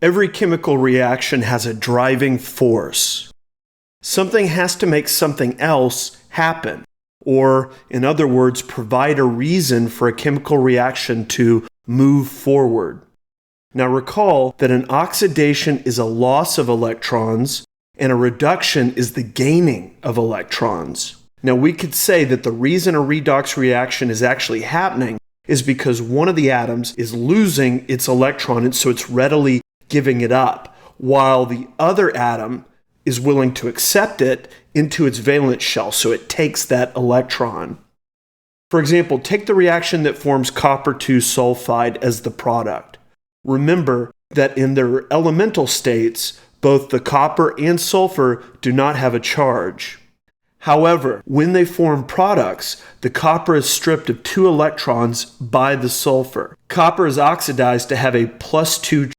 Every chemical reaction has a driving force. Something has to make something else happen, or, in other words, provide a reason for a chemical reaction to move forward. Now recall that an oxidation is a loss of electrons, and a reduction is the gaining of electrons. Now we could say that the reason a redox reaction is actually happening is because one of the atoms is losing its electron, and so it's readily giving it up, while the other atom is willing to accept it into its valence shell, so it takes that electron. For example, take the reaction that forms copper 2 sulfide as the product. Remember that in their elemental states, both the copper and sulfur do not have a charge. However, when they form products, the copper is stripped of 2 electrons by the sulfur. Copper is oxidized to have a +2